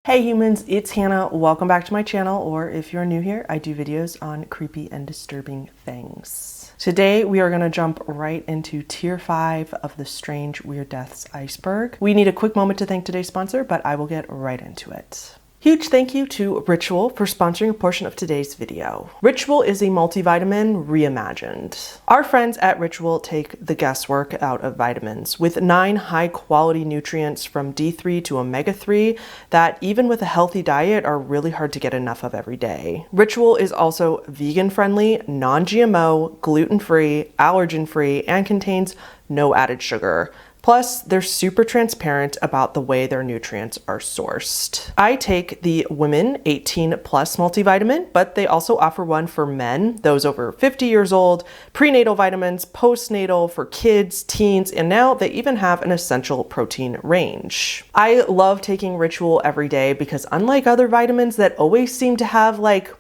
Hey humans, it's Hannah. Welcome back to my channel, or if you're new here, I do videos on creepy and disturbing things. Today, we are going to jump right into Tier 5 of the Strange Weird Deaths iceberg. We need a quick moment to thank today's sponsor, but I will get right into it. Huge thank you to Ritual for sponsoring a portion of today's video. Ritual is a multivitamin reimagined. Our friends at Ritual take the guesswork out of vitamins with 9 high-quality nutrients from D3 to omega-3 that even with a healthy diet are really hard to get enough of every day. Ritual is also vegan-friendly, non-GMO, gluten-free, allergen-free, and contains no added sugar. Plus, they're super transparent about the way their nutrients are sourced. I take the Women 18 Plus multivitamin, but they also offer one for men, those over 50 years old, prenatal vitamins, postnatal, for kids, teens, and now they even have an essential protein range. I love taking Ritual every day because unlike other vitamins that always seem to have like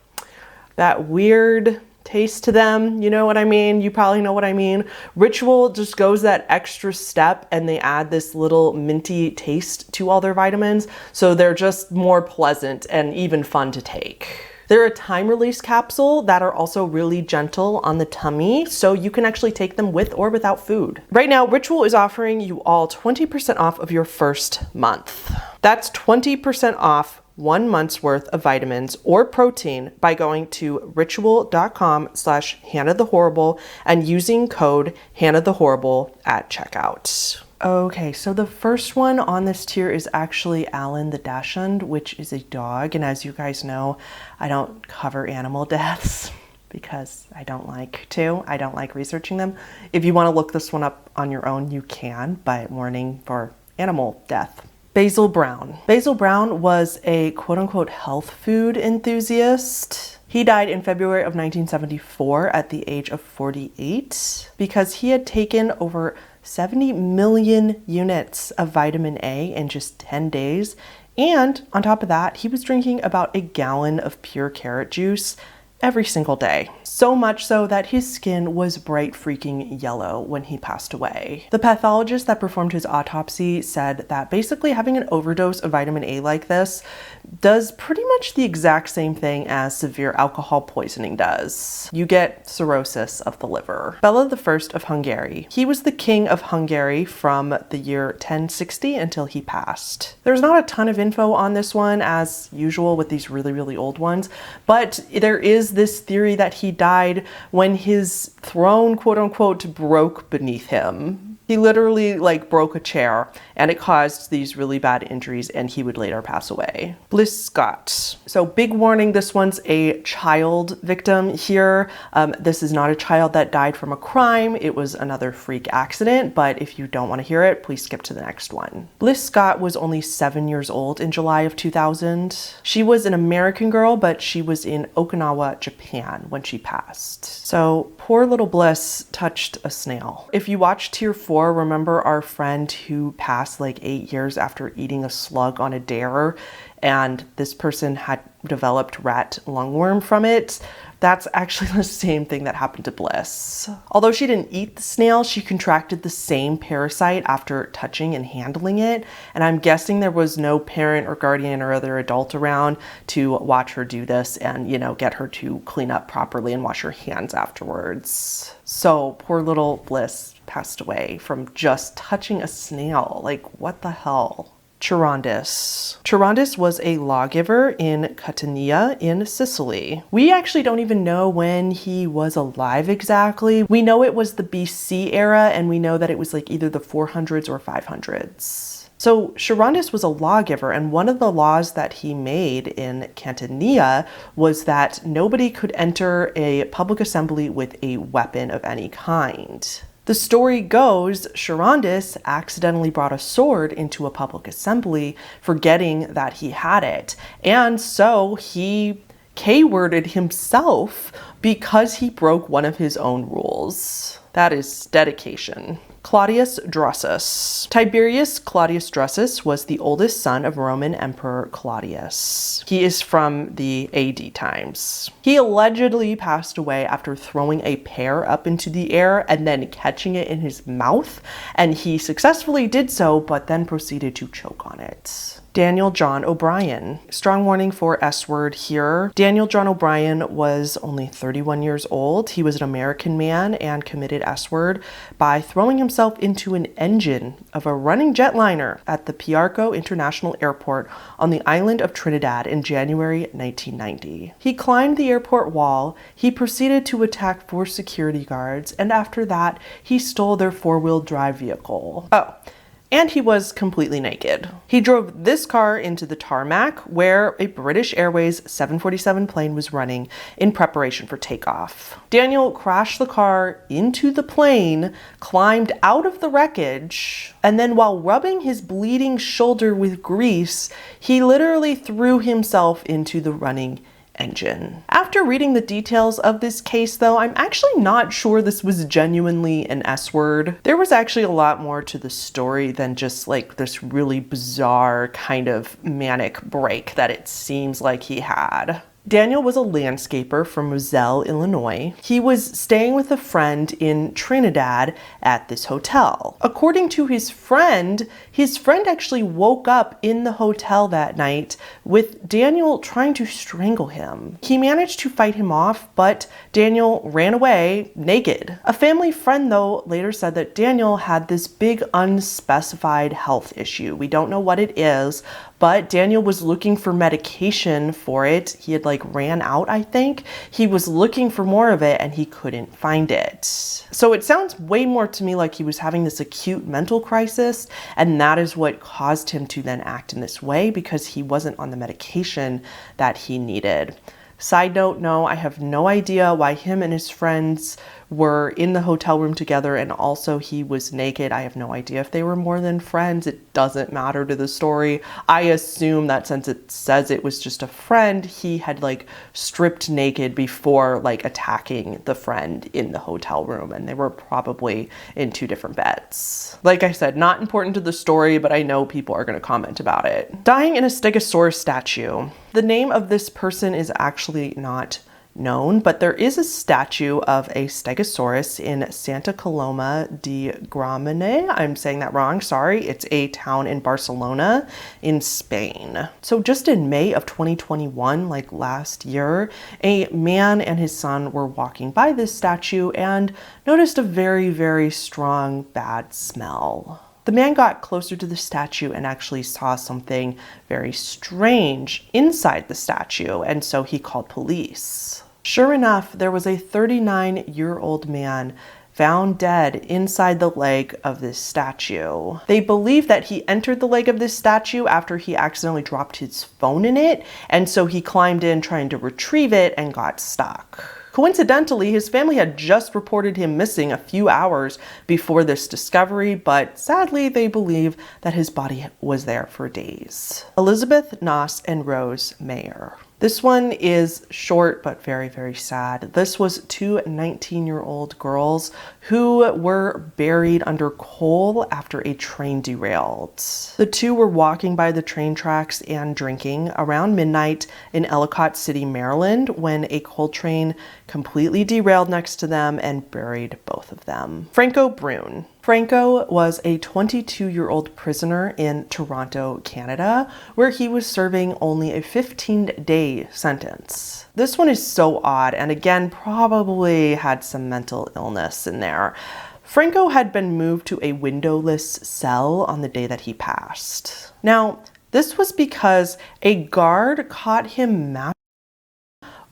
that weird taste to them, you know what I mean? You probably know what I mean. Ritual just goes that extra step and they add this little minty taste to all their vitamins, so they're just more pleasant and even fun to take. They're a time-release capsule that are also really gentle on the tummy, so you can actually take them with or without food. Right now, Ritual is offering you all 20% off of your first month. That's 20% off 1 month's worth of vitamins or protein by going to ritual.com/HannahTheHorrible and using code HannahTheHorrible at checkout. Okay, so the first one on this tier is actually Alan the Dachshund, which is a dog. And as you guys know, I don't cover animal deaths because I don't like to. I don't like researching them. If you want to look this one up on your own, you can, by warning for animal death. Basil Brown. Basil Brown was a quote-unquote health food enthusiast. He died in February of 1974 at the age of 48 because he had taken over 70 million units of vitamin A in just 10 days. And on top of that, he was drinking about a gallon of pure carrot juice every single day. So much so that his skin was bright freaking yellow when he passed away. The pathologist that performed his autopsy said that basically having an overdose of vitamin A like this does pretty much the exact same thing as severe alcohol poisoning does. You get cirrhosis of the liver. Bela I of Hungary. He was the king of Hungary from the year 1060 until he passed. There's not a ton of info on this one as usual with these really old ones, but there is this theory that he died when his throne, quote unquote, broke beneath him. He literally broke a chair and it caused these really bad injuries and he would later pass away. Bliss Scott. So big warning, this one's a child victim here. This is not a child that died from a crime. It was another freak accident, but if you don't want to hear it, please skip to the next one. Bliss Scott was only 7 years old in July of 2000. She was an American girl, but she was in Okinawa, Japan when she passed. So poor little Bliss touched a snail. If you watch Tier 4, remember our friend who passed 8 years after eating a slug on a dare, and this person had developed rat lungworm from it? That's actually the same thing that happened to Bliss. Although she didn't eat the snail, she contracted the same parasite after touching and handling it, and I'm guessing there was no parent or guardian or other adult around to watch her do this and, get her to clean up properly and wash her hands afterwards. So poor little Bliss passed away from just touching a snail. What the hell? Charondas. Charondas was a lawgiver in Catania in Sicily. We actually don't even know when he was alive exactly. We know it was the BC era, and we know that it was either the 400s or 500s. So Charondas was a lawgiver, and one of the laws that he made in Catania was that nobody could enter a public assembly with a weapon of any kind. The story goes, Charondas accidentally brought a sword into a public assembly, forgetting that he had it. And so he K-worded himself because he broke one of his own rules. That is dedication. Claudius Drusus. Tiberius Claudius Drusus was the oldest son of Roman Emperor Claudius. He is from the AD times. He allegedly passed away after throwing a pear up into the air and then catching it in his mouth, and he successfully did so, but then proceeded to choke on it. Daniel John O'Brien. Strong warning for S word here. Daniel John O'Brien was only 31 years old. He was an American man and committed S word by throwing himself into an engine of a running jetliner at the Piarco International Airport on the island of Trinidad in January 1990. He climbed the airport wall, he proceeded to attack 4 security guards, and after that, he stole their 4-wheel drive vehicle. Oh, and he was completely naked. He drove this car into the tarmac where a British Airways 747 plane was running in preparation for takeoff. Daniel crashed the car into the plane, climbed out of the wreckage, and then while rubbing his bleeding shoulder with grease, he literally threw himself into the running engine. After reading the details of this case though, I'm actually not sure this was genuinely an S word. There was actually a lot more to the story than just like this really bizarre kind of manic break that it seems like he had. Daniel was a landscaper from Roselle, Illinois. He was staying with a friend in Trinidad at this hotel. According to his friend actually woke up in the hotel that night with Daniel trying to strangle him. He managed to fight him off, but Daniel ran away naked. A family friend, though, later said that Daniel had this big unspecified health issue. We don't know what it is, but Daniel was looking for medication for it. He had ran out, I think. He was looking for more of it and he couldn't find it. So it sounds way more to me like he was having this acute mental crisis, and that is what caused him to then act in this way because he wasn't on the medication that he needed. Side note, no, I have no idea why him and his friends were in the hotel room together, and also he was naked. I have no idea if they were more than friends. It doesn't matter to the story. I assume that since it says it was just a friend, he had stripped naked before attacking the friend in the hotel room, and they were probably in 2 different beds. Like I said, not important to the story, but I know people are going to comment about it. Dying in a stegosaurus statue. The name of this person is actually not known, but there is a statue of a stegosaurus in Santa Coloma de Gramenet. I'm saying that wrong, sorry. It's a town in Barcelona in Spain. So just in May of 2021, last year, a man and his son were walking by this statue and noticed a very, very strong bad smell. The man got closer to the statue and actually saw something very strange inside the statue, and so he called police. Sure enough, there was a 39-year-old man found dead inside the leg of this statue. They believe that he entered the leg of this statue after he accidentally dropped his phone in it, and so he climbed in trying to retrieve it and got stuck. Coincidentally, his family had just reported him missing a few hours before this discovery, but sadly they believe that his body was there for days. Elizabeth, Nass, and Rose Mayr. This one is short but very, very sad. This was 2 19-year-old girls who were buried under coal after a train derailed. The 2 were walking by the train tracks and drinking around midnight in Ellicott City, Maryland, when a coal train completely derailed next to them and buried both of them. Franco Brun. Franco was a 22-year-old prisoner in Toronto, Canada, where he was serving only a 15-day sentence. This one is so odd, and again, probably had some mental illness in there. Franco had been moved to a windowless cell on the day that he passed. Now, this was because a guard caught him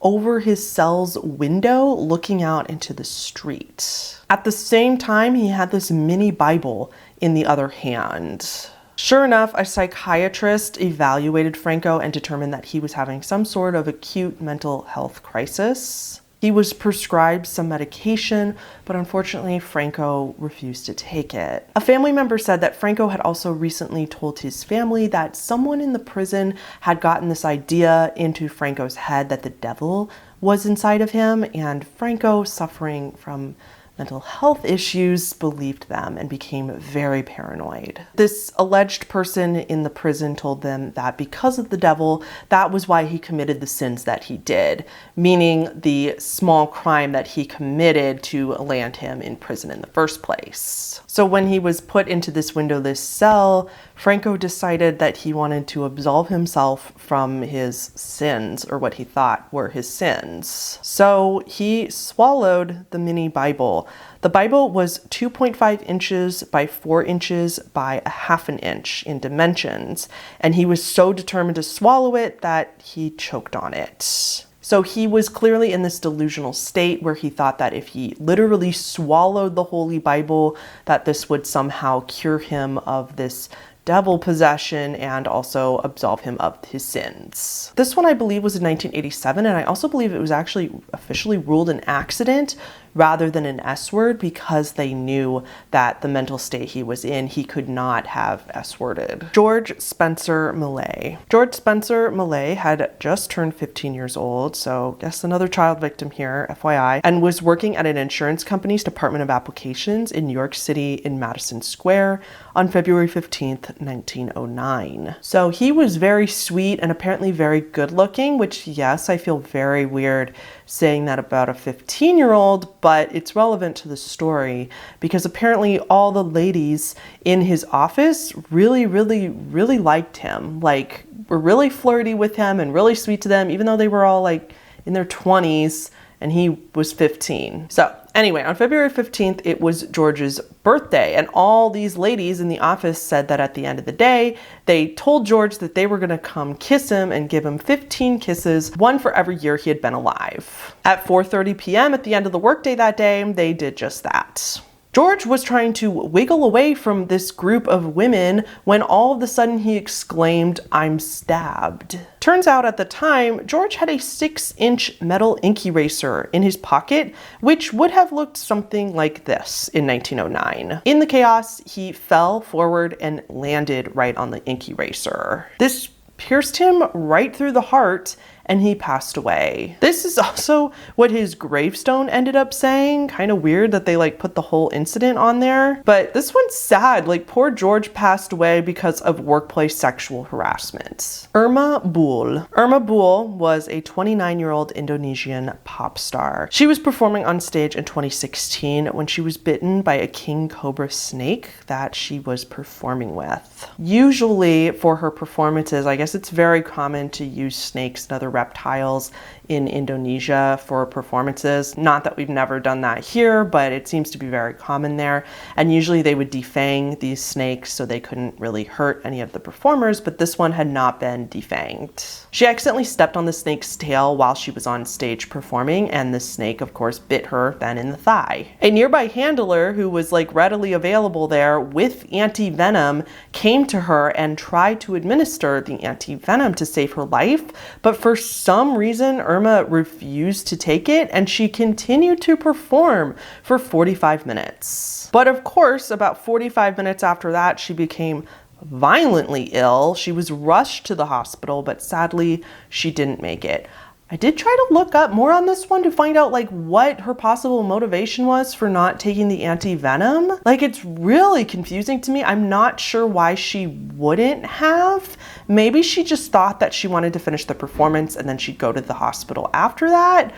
over his cell's window looking out into the street. At the same time, he had this mini Bible in the other hand. Sure enough, a psychiatrist evaluated Franco and determined that he was having some sort of acute mental health crisis. He was prescribed some medication, but unfortunately, Franco refused to take it. A family member said that Franco had also recently told his family that someone in the prison had gotten this idea into Franco's head that the devil was inside of him, and Franco, suffering from mental health issues believed them and became very paranoid. This alleged person in the prison told them that because of the devil, that was why he committed the sins that he did, meaning the small crime that he committed to land him in prison in the first place. So when he was put into this windowless cell, Franco decided that he wanted to absolve himself from his sins, or what he thought were his sins. So he swallowed the mini Bible. The Bible was 2.5 inches by 4 inches by 1/2 inch in dimensions, and he was so determined to swallow it that he choked on it. So he was clearly in this delusional state where he thought that if he literally swallowed the Holy Bible, that this would somehow cure him of this devil possession and also absolve him of his sins. This one I believe was in 1987, and I also believe it was actually officially ruled an accident rather than an S word because they knew that the mental state he was in, he could not have S-worded. George Spencer Millet. George Spencer Millet had just turned 15 years old, so guess another child victim here, FYI, and was working at an insurance company's Department of Applications in New York City in Madison Square on February 15th, 1909. So he was very sweet and apparently very good looking, which yes, I feel very weird saying that about a 15-year-old, but it's relevant to the story because apparently all the ladies in his office really liked him. Like, were really flirty with him and really sweet to them, even though they were all like in their 20s and he was 15. So anyway, on February 15th, it was George's birthday, and all these ladies in the office said that at the end of the day, they told George that they were gonna come kiss him and give him 15 kisses, one for every year he had been alive. At 4:30 p.m. at the end of the workday that day, they did just that. George was trying to wiggle away from this group of women when all of a sudden he exclaimed, "I'm stabbed." Turns out at the time, George had a 6-inch metal ink eraser in his pocket, which would have looked something like this in 1909. In the chaos, he fell forward and landed right on the ink eraser. This pierced him right through the heart, and he passed away. This is also what his gravestone ended up saying. Kind of weird that they like put the whole incident on there. But this one's sad. Like, poor George passed away because of workplace sexual harassment. Irma Bule. Irma Bule was a 29-year-old Indonesian pop star. She was performing on stage in 2016 when she was bitten by a king cobra snake that she was performing with. Usually for her performances, I guess it's very common to use snakes and other reptiles in Indonesia for performances. Not that we've never done that here, but it seems to be very common there. And usually they would defang these snakes so they couldn't really hurt any of the performers, but this one had not been defanged. She accidentally stepped on the snake's tail while she was on stage performing, and the snake, of course, bit her then in the thigh. A nearby handler who was like readily available there with anti-venom came to her and tried to administer the anti-venom to save her life, but for some reason, Irma refused to take it, and she continued to perform for 45 minutes. But of course, about 45 minutes after that, she became violently ill. She was rushed to the hospital, but sadly, she didn't make it. I did try to look up more on this one to find out like what her possible motivation was for not taking the anti-venom. Like, it's really confusing to me. I'm not sure why she wouldn't have. Maybe she just thought that she wanted to finish the performance and then she'd go to the hospital after that.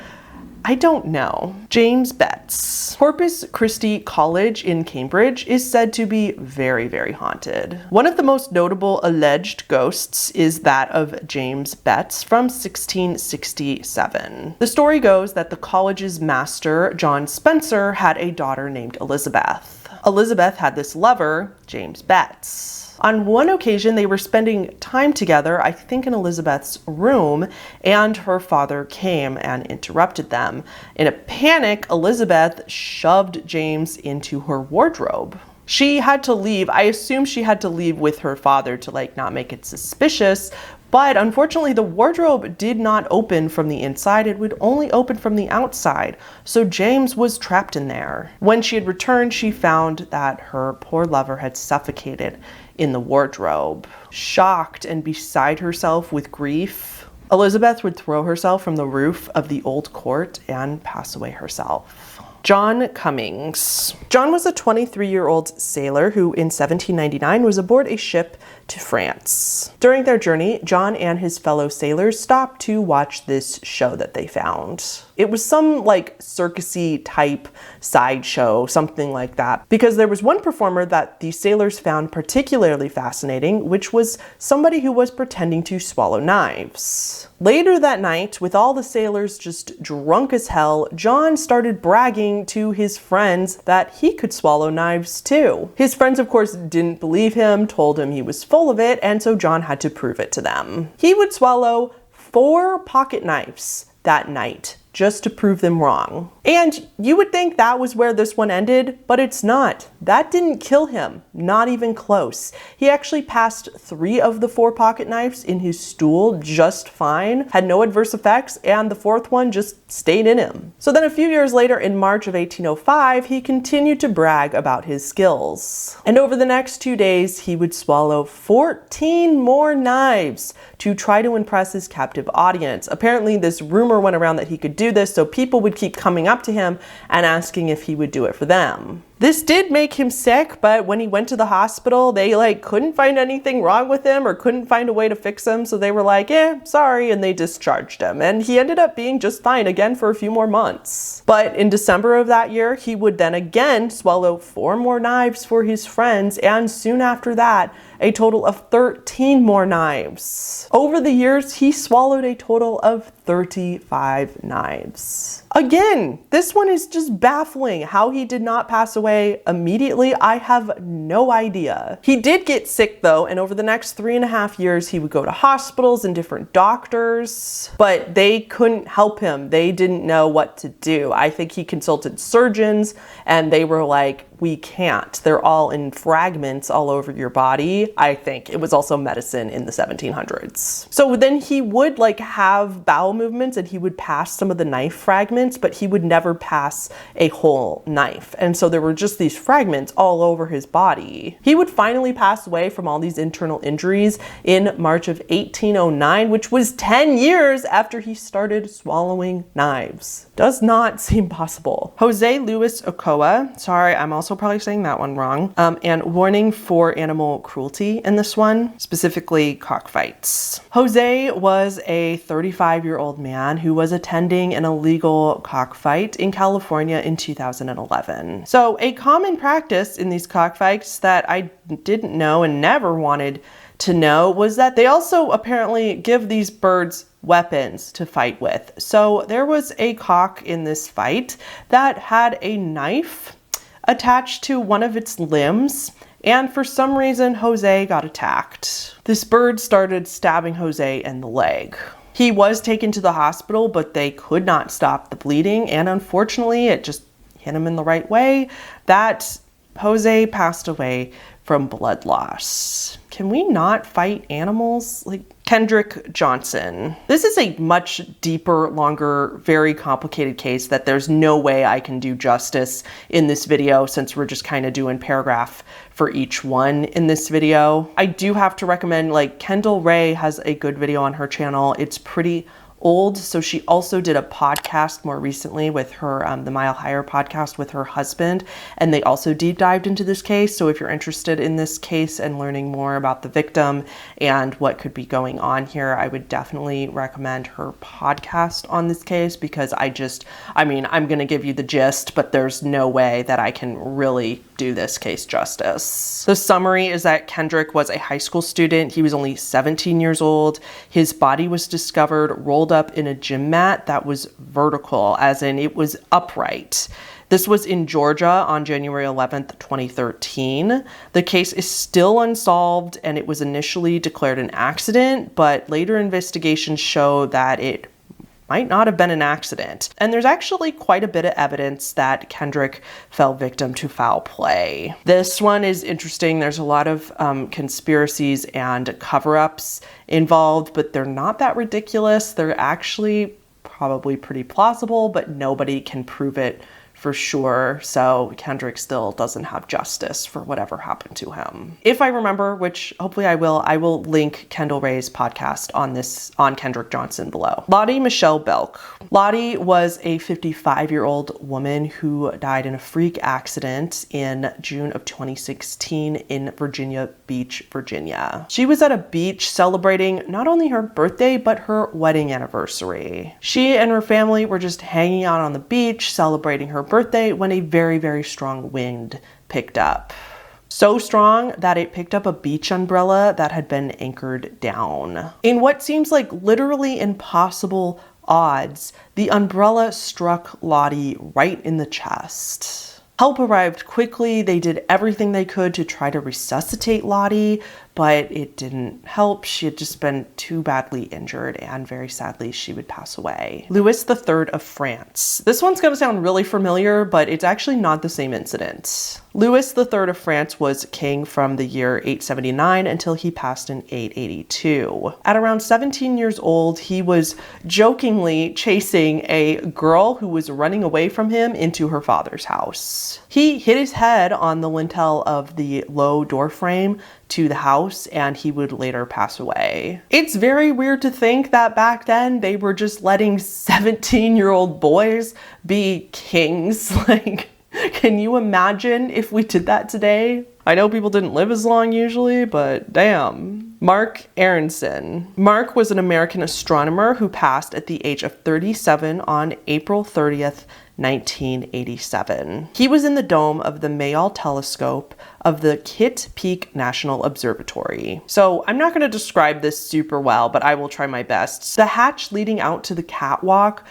I don't know. James Betts. Corpus Christi College in Cambridge is said to be very haunted. One of the most notable alleged ghosts is that of James Betts from 1667. The story goes that the college's master, John Spencer, had a daughter named Elizabeth. Elizabeth had this lover, James Betts. On one occasion, they were spending time together, I think in Elizabeth's room, and her father came and interrupted them. In a panic, Elizabeth shoved James into her wardrobe. She had to leave. I assume she had to leave with her father to like not make it suspicious, but unfortunately the wardrobe did not open from the inside. It would only open from the outside. So James was trapped in there. When she had returned, she found that her poor lover had suffocated in the wardrobe. Shocked and beside herself with grief, Elizabeth would throw herself from the roof of the old court and pass away herself. John Cummings. John was a 23-year-old sailor who in 1799 was aboard a ship to France. During their journey, John and his fellow sailors stopped to watch this show that they found. It was some like circusy type sideshow, something like that, because there was one performer that the sailors found particularly fascinating, which was somebody who was pretending to swallow knives. Later that night, with all the sailors just drunk as hell, John started bragging to his friends that he could swallow knives too. His friends, of course, didn't believe him, told him he was full of it, and so John had to prove it to them. He would swallow 4 pocket knives that night just to prove them wrong. And you would think that was where this one ended, but it's not. That didn't kill him, not even close. He actually passed 3 of the 4 pocket knives in his stool just fine, had no adverse effects, and the 4th one just stayed in him. So then a few years later, in March of 1805, he continued to brag about his skills. And over the next 2 days, he would swallow 14 more knives to try to impress his captive audience. Apparently, this rumor went around that he could do this, so people would keep coming up to him and asking if he would do it for them. This did make him sick, but when he went to the hospital, they couldn't find anything wrong with him or couldn't find a way to fix him, so they were like, sorry, and they discharged him. And he ended up being just fine again for a few more months. But in December of that year, he would then again swallow 4 more knives for his friends, and soon after that, a total of 13 more knives. Over the years, he swallowed a total of 35 knives. Again, this one is just baffling. How he did not pass away immediately, I have no idea. He did get sick though, and over the next 3.5 years, he would go to hospitals and different doctors, but they couldn't help him. They didn't know what to do. I think he consulted surgeons and they were like, we can't. They're all in fragments all over your body. I think it was also medicine in the 1700s. So then he would have bowel movements and he would pass some of the knife fragments, but he would never pass a whole knife. And so there were just these fragments all over his body. He would finally pass away from all these internal injuries in March of 1809, which was 10 years after he started swallowing knives. Does not seem possible. Jose Luis Ochoa, sorry, I'm also probably saying that one wrong, and warning for animal cruelty in this one, specifically cockfights. Jose was a 35-year-old man who was attending an illegal cockfight in California in 2011. So a common practice in these cockfights that I didn't know and never wanted to know was that they also apparently give these birds weapons to fight with. So there was a cock in this fight that had a knife attached to one of its limbs, and for some reason Jose got attacked. This bird started stabbing Jose in the leg. He was taken to the hospital, but they could not stop the bleeding, and unfortunately it just hit him in the right way that Jose passed away from blood loss. Can we not fight animals? Kendrick Johnson. This is a much deeper, longer, very complicated case that there's no way I can do justice in this video since we're just kind of doing paragraph for each one in this video. I do have to recommend, Kendall Ray has a good video on her channel. It's pretty old. So she also did a podcast more recently with her, the Mile Higher podcast with her husband, and they also deep dived into this case. So if you're interested in this case and learning more about the victim and what could be going on here, I would definitely recommend her podcast on this case because I'm going to give you the gist, but there's no way that I can really do this case justice. The summary is that Kendrick was a high school student. He was only 17 years old. His body was discovered rolled up in a gym mat that was vertical, as in it was upright. This was in Georgia on January 11th, 2013. The case is still unsolved and it was initially declared an accident, but later investigations show that it might not have been an accident. And there's actually quite a bit of evidence that Kendrick fell victim to foul play. This one is interesting. There's a lot of conspiracies and cover-ups involved, but they're not that ridiculous. They're actually probably pretty plausible, but nobody can prove it for sure. So Kendrick still doesn't have justice for whatever happened to him. If I remember, which hopefully I will link Kendall Ray's podcast on Kendrick Johnson below. Lottie Michelle Belk. Lottie was a 55-year-old woman who died in a freak accident in June of 2016 in Virginia Beach, Virginia. She was at a beach celebrating not only her birthday, but her wedding anniversary. She and her family were just hanging out on the beach celebrating her birthday when a very, very strong wind picked up. So strong that it picked up a beach umbrella that had been anchored down. In what seems like literally impossible odds, the umbrella struck Lottie right in the chest. Help arrived quickly. They did everything they could to try to resuscitate Lottie, but it didn't help. She had just been too badly injured, and very sadly, she would pass away. Louis III of France. This one's gonna sound really familiar, but it's actually not the same incident. Louis III of France was king from the year 879 until he passed in 882. At around 17 years old, he was jokingly chasing a girl who was running away from him into her father's house. He hit his head on the lintel of the low door frame to the house, and he would later pass away. It's very weird to think that back then they were just letting 17-year-old boys be kings. Like, can you imagine if we did that today? I know people didn't live as long usually, but damn. Marc Arronson. Marc was an American astronomer who passed at the age of 37 on April 30th, 1987. He was in the dome of the Mayr telescope of the Kitt Peak National Observatory. So I'm not going to describe this super well, but I will try my best. The hatch leading out to the catwalk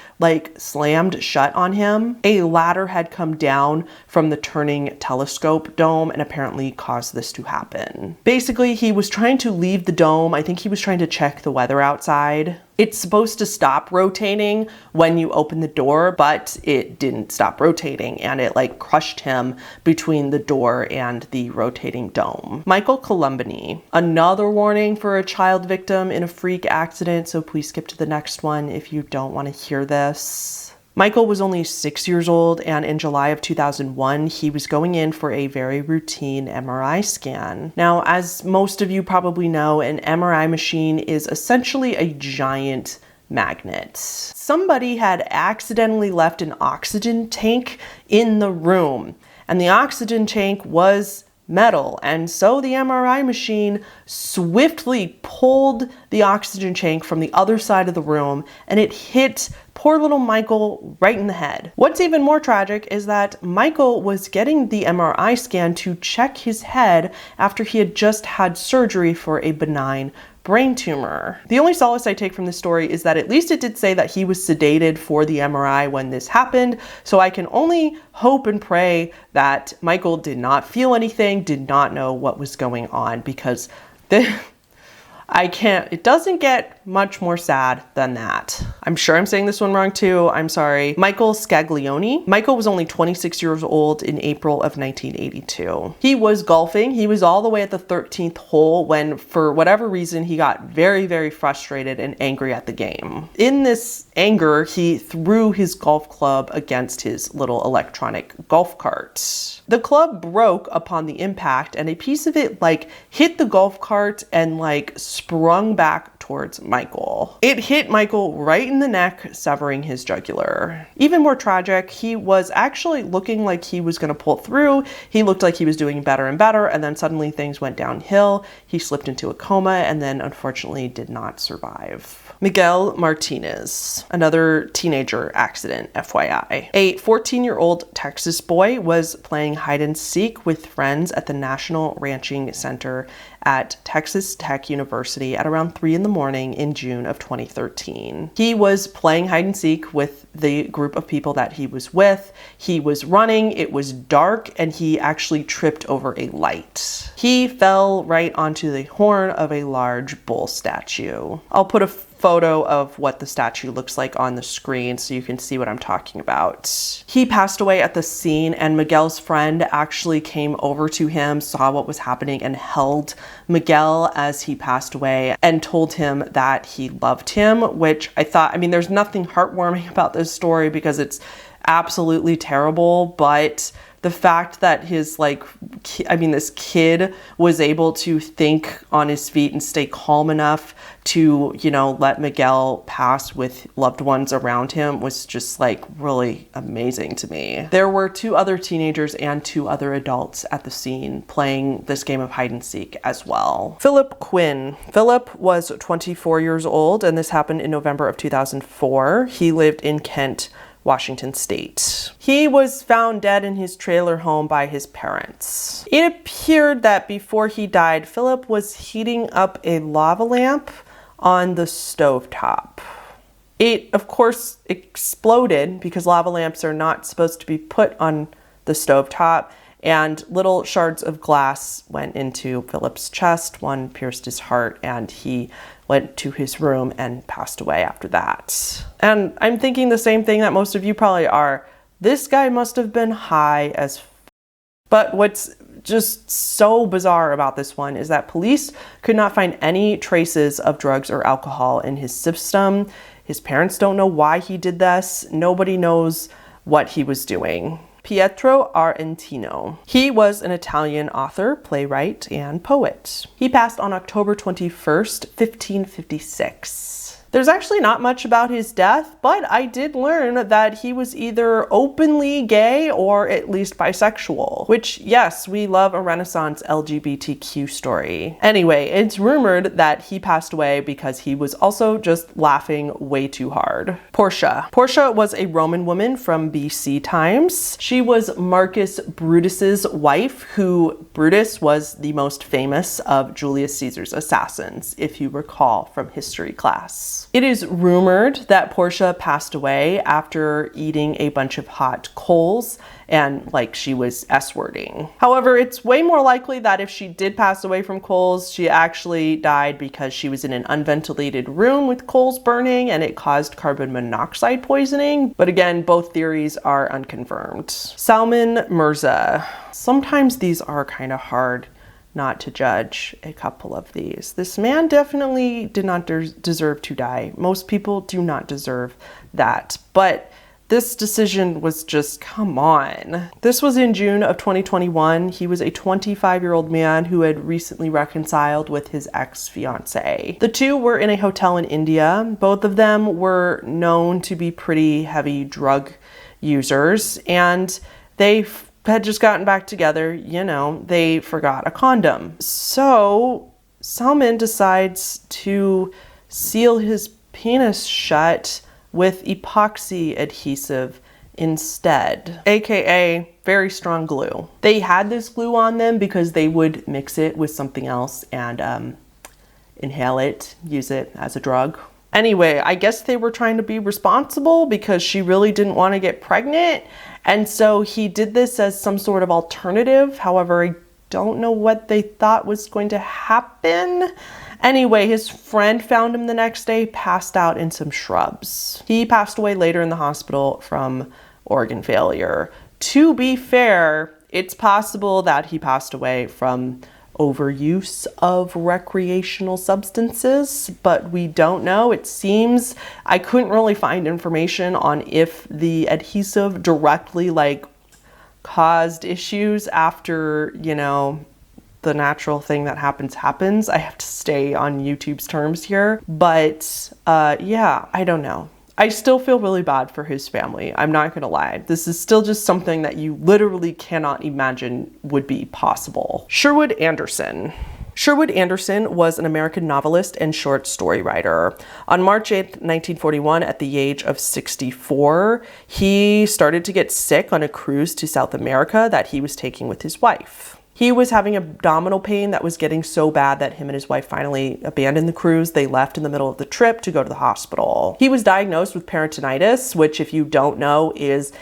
slammed shut on him. A ladder had come down from the turning telescope dome and apparently caused this to happen. Basically, he was trying to leave the dome. I think he was trying to check the weather outside. It's supposed to stop rotating when you open the door, but it didn't stop rotating, and it crushed him between the door and the rotating dome. Michael Colombini. Another warning for a child victim in a freak accident, so please skip to the next one if you don't want to hear this. Michael was only 6 years old, and in July of 2001, he was going in for a very routine MRI scan. Now, as most of you probably know, an MRI machine is essentially a giant magnet. Somebody had accidentally left an oxygen tank in the room, and the oxygen tank was metal, and so the MRI machine swiftly pulled the oxygen tank from the other side of the room, and it hit poor little Michael right in the head. What's even more tragic is that Michael was getting the MRI scan to check his head after he had just had surgery for a benign brain tumor. The only solace I take from this story is that at least it did say that he was sedated for the MRI when this happened, so I can only hope and pray that Michael did not feel anything, did not know what was going on, because it doesn't get much more sad than that. I'm sure I'm saying this one wrong too. I'm sorry. Michael Scaglione. Michael was only 26 years old in April of 1982. He was golfing. He was all the way at the 13th hole when, for whatever reason, he got very, very frustrated and angry at the game. In this anger, he threw his golf club against his little electronic golf cart. The club broke upon the impact, and a piece of it hit the golf cart and sprung back towards Michael. It hit Michael right in the neck, severing his jugular. Even more tragic, he was actually looking like he was going to pull through. He looked like he was doing better and better, and then suddenly things went downhill. He slipped into a coma and then unfortunately did not survive. Miguel Martinez, another teenager accident, FYI. A 14-year-old Texas boy was playing hide and seek with friends at the National Ranching Center at Texas Tech University at around 3 in the morning in June of 2013. He was playing hide and seek with the group of people that he was with. He was running, it was dark, and he actually tripped over a light. He fell right onto the horn of a large bull statue. I'll put a photo of what the statue looks like on the screen so you can see what I'm talking about. He passed away at the scene, and Miguel's friend actually came over to him, saw what was happening, and held Miguel as he passed away and told him that he loved him, which I thought, there's nothing heartwarming about this story because it's absolutely terrible, but the fact that his this kid was able to think on his feet and stay calm enough to, let Miguel pass with loved ones around him was just really amazing to me. There were 2 other teenagers and 2 other adults at the scene playing this game of hide and seek as well. Philip Quinn. Philip was 24 years old, and this happened in November of 2004. He lived in Kent, Washington State. He was found dead in his trailer home by his parents. It appeared that before he died, Philip was heating up a lava lamp on the stovetop. It, of course, exploded because lava lamps are not supposed to be put on the stovetop, and little shards of glass went into Philip's chest. One pierced his heart, and he went to his room and passed away after that. And I'm thinking the same thing that most of you probably are. This guy must have been high as f. But what's just so bizarre about this one is that police could not find any traces of drugs or alcohol in his system. His parents don't know why he did this. Nobody knows what he was doing. Pietro Aretino. He was an Italian author, playwright, and poet. He passed on October 21st, 1556. There's actually not much about his death, but I did learn that he was either openly gay or at least bisexual, which, yes, we love a Renaissance LGBTQ story. Anyway, it's rumored that he passed away because he was also just laughing way too hard. Porcia. Porcia was a Roman woman from BC times. She was Marcus Brutus's wife, who Brutus was the most famous of Julius Caesar's assassins, if you recall from history class. It is rumored that Porcia passed away after eating a bunch of hot coals and she was S-wording. However, it's way more likely that if she did pass away from coals, she actually died because she was in an unventilated room with coals burning and it caused carbon monoxide poisoning. But again, both theories are unconfirmed. Salman Mirza. Sometimes these are kind of hard not to judge a couple of these. This man definitely did not deserve to die. Most people do not deserve that. But this decision was just, come on. This was in June of 2021. He was a 25-year-old man who had recently reconciled with his ex-fiancée. The two were in a hotel in India. Both of them were known to be pretty heavy drug users, and they had just gotten back together. They forgot a condom. So Salman decides to seal his penis shut with epoxy adhesive instead, aka very strong glue. They had this glue on them because they would mix it with something else and inhale it, use it as a drug. Anyway, I guess they were trying to be responsible because she really didn't want to get pregnant. And so he did this as some sort of alternative. However, I don't know what they thought was going to happen. Anyway, his friend found him the next day, passed out in some shrubs. He passed away later in the hospital from organ failure. To be fair, it's possible that he passed away from overuse of recreational substances, but we don't know. It seems I couldn't really find information on if the adhesive directly caused issues after, the natural thing that happens. I have to stay on YouTube's terms here, but yeah, I don't know. I still feel really bad for his family. I'm not gonna lie. This is still just something that you literally cannot imagine would be possible. Sherwood Anderson. Sherwood Anderson was an American novelist and short story writer. On March 8th, 1941, at the age of 64, he started to get sick on a cruise to South America that he was taking with his wife. He was having abdominal pain that was getting so bad that him and his wife finally abandoned the cruise. They left in the middle of the trip to go to the hospital. He was diagnosed with peritonitis, which, if you don't know, is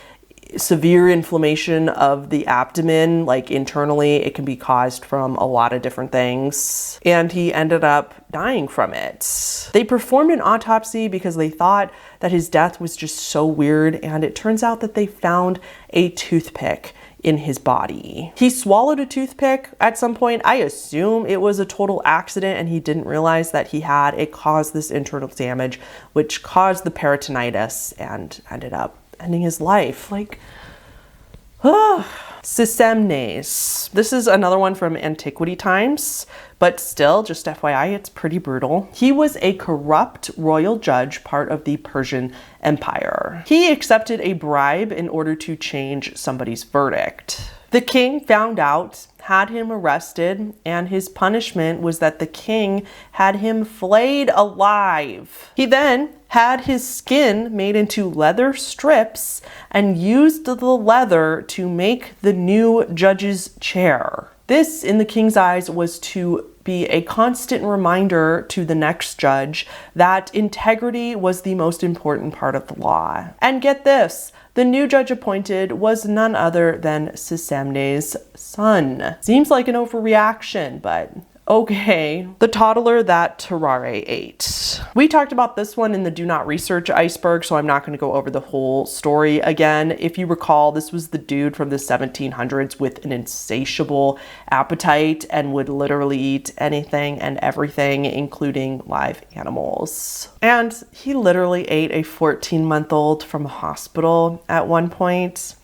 severe inflammation of the abdomen, internally. It can be caused from a lot of different things. And he ended up dying from it. They performed an autopsy because they thought that his death was just so weird. And it turns out that they found a toothpick in his body. He swallowed a toothpick at some point. I assume it was a total accident and he didn't realize that he had. It caused this internal damage, which caused the peritonitis and ended up ending his life. Like, Sisamnes. This is another one from antiquity times, but still, just FYI, it's pretty brutal. He was a corrupt royal judge, part of the Persian Empire. He accepted a bribe in order to change somebody's verdict. The king found out, had him arrested, and his punishment was that the king had him flayed alive. He then had his skin made into leather strips and used the leather to make the new judge's chair. This, in the king's eyes, was to be a constant reminder to the next judge that integrity was the most important part of the law. And get this, the new judge appointed was none other than Sisamnes' son. Seems like an overreaction, but okay. The toddler that Terrare ate. We talked about this one in the Do Not Research iceberg, so I'm not going to go over the whole story again. If you recall, this was the dude from the 1700s with an insatiable appetite and would literally eat anything and everything, including live animals. And he literally ate a 14-month-old from a hospital at one point.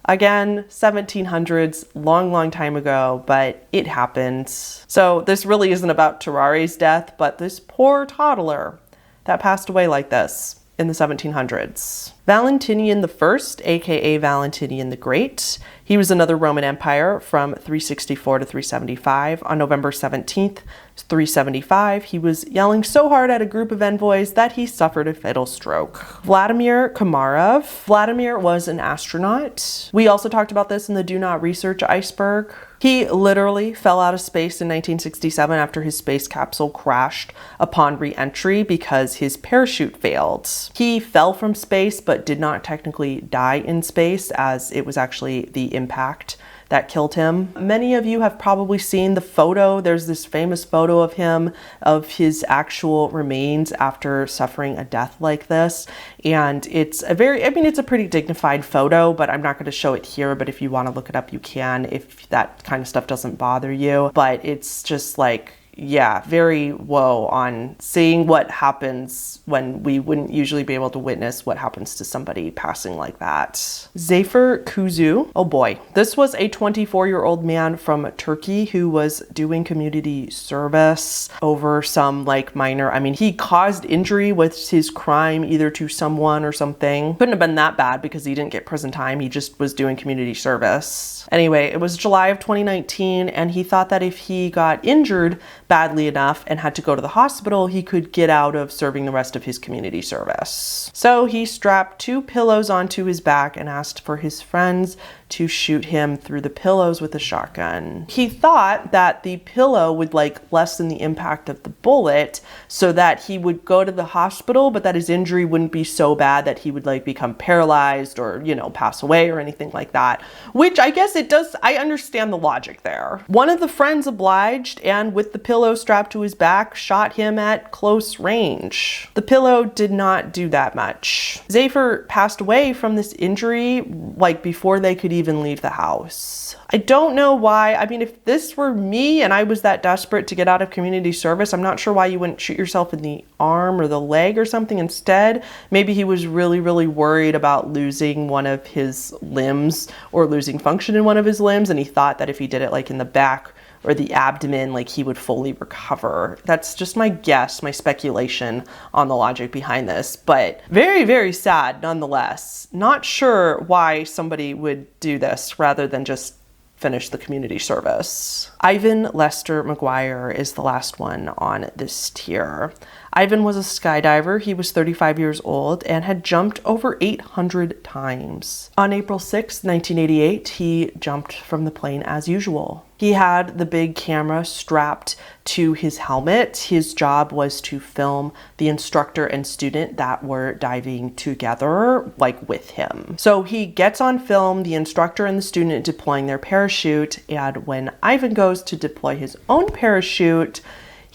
Again, 1700s, long time ago, but it happened. So this really isn't about Terrare's death, but this poor toddler that passed away like this in the 1700s. Valentinian I, aka Valentinian the Great. He was another Roman Empire from 364 to 375. On November 17th, 375, he was yelling so hard at a group of envoys that he suffered a fatal stroke. Vladamir Komarav. Vladimir was an astronaut. We also talked about this in the Do Not Research iceberg. He literally fell out of space in 1967 after his space capsule crashed upon re-entry because his parachute failed. He fell from space but did not technically die in space, as it was actually the impact that killed him. Many of you have probably seen the photo. There's this famous photo of him, of his actual remains after suffering a death like this. And it's a it's a pretty dignified photo, but I'm not going to show it here. But if you want to look it up, you can, if that kind of stuff doesn't bother you. But it's just like, yeah, very woe on seeing what happens when we wouldn't usually be able to witness what happens to somebody passing like that. Zafer Kuzu. Oh boy. This was a 24-year-old man from Turkey who was doing community service over some minor, he caused injury with his crime either to someone or something. Couldn't have been that bad because he didn't get prison time. He just was doing community service. Anyway, it was July of 2019 and he thought that if he got injured badly enough and had to go to the hospital, he could get out of serving the rest of his community service. So he strapped 2 pillows onto his back and asked for his friends to shoot him through the pillows with a shotgun. He thought that the pillow would lessen the impact of the bullet so that he would go to the hospital, but that his injury wouldn't be so bad that he would become paralyzed or, pass away or anything like that. Which I guess it does, I understand the logic there. One of the friends obliged and with the pillow strapped to his back shot him at close range. The pillow did not do that much. Zafer passed away from this injury before they could even leave the house. I don't know why. If this were me and I was that desperate to get out of community service, I'm not sure why you wouldn't shoot yourself in the arm or the leg or something instead. Maybe he was really worried about losing one of his limbs or losing function in one of his limbs, and he thought that if he did it in the back or the abdomen, he would fully recover. That's just my guess, my speculation on the logic behind this, but very sad nonetheless. Not sure why somebody would do this rather than just finish the community service. Ivan Lester McGuire is the last one on this tier. Ivan was a skydiver. He was 35 years old and had jumped over 800 times. On April 6, 1988, he jumped from the plane as usual. He had the big camera strapped to his helmet. His job was to film the instructor and student that were diving together, with him. So he gets on film the instructor and the student deploying their parachute, and when Ivan goes to deploy his own parachute,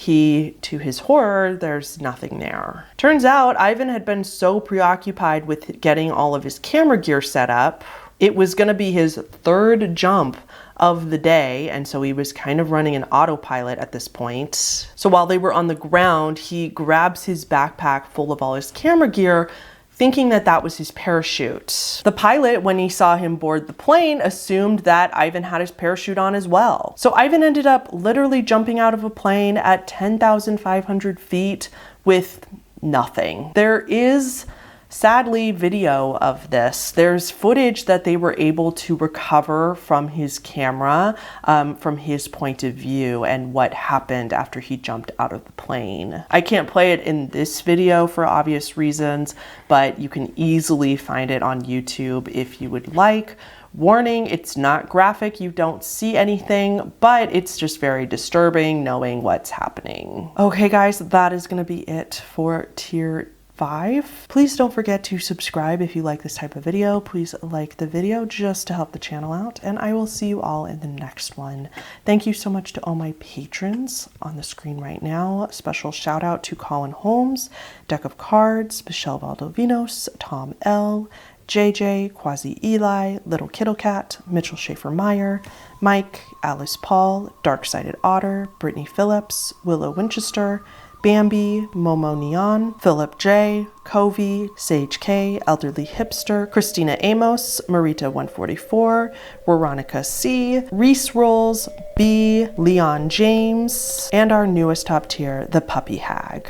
to his horror, there's nothing there. Turns out Ivan had been so preoccupied with getting all of his camera gear set up. It was going to be his 3rd jump of the day, and so he was kind of running an autopilot at this point. So while they were on the ground, he grabs his backpack full of all his camera gear, thinking that that was his parachute. The pilot, when he saw him board the plane, assumed that Ivan had his parachute on as well. So Ivan ended up literally jumping out of a plane at 10,500 feet with nothing. There is sadly video of this. There's footage that they were able to recover from his camera, from his point of view, and what happened after he jumped out of the plane. I can't play it in this video for obvious reasons, but you can easily find it on YouTube if you would like. Warning, it's not graphic, you don't see anything, but it's just very disturbing knowing what's happening. Okay guys, that is gonna be it for tier 5. Please don't forget to subscribe if you like this type of video. Please like the video just to help the channel out, and I will see you all in the next one. Thank you so much to all my patrons on the screen right now. Special shout out to Colin Holmes, Deck of Cards, Michelle Valdovinos, Tom L, JJ, Quasi Eli, Little Kittle Cat, Mitchell Schaefer Meyer, Mike, Alice Paul, Dark-Sided Otter, Brittany Phillips, Willow Winchester, Bambi, Momo Neon, Philip J, Covey, Sage K, Elderly Hipster, Christina Amos, Marita 144, Veronica C, Reese Rolls, B, Leon James, and our newest top tier, the Puppy Hag.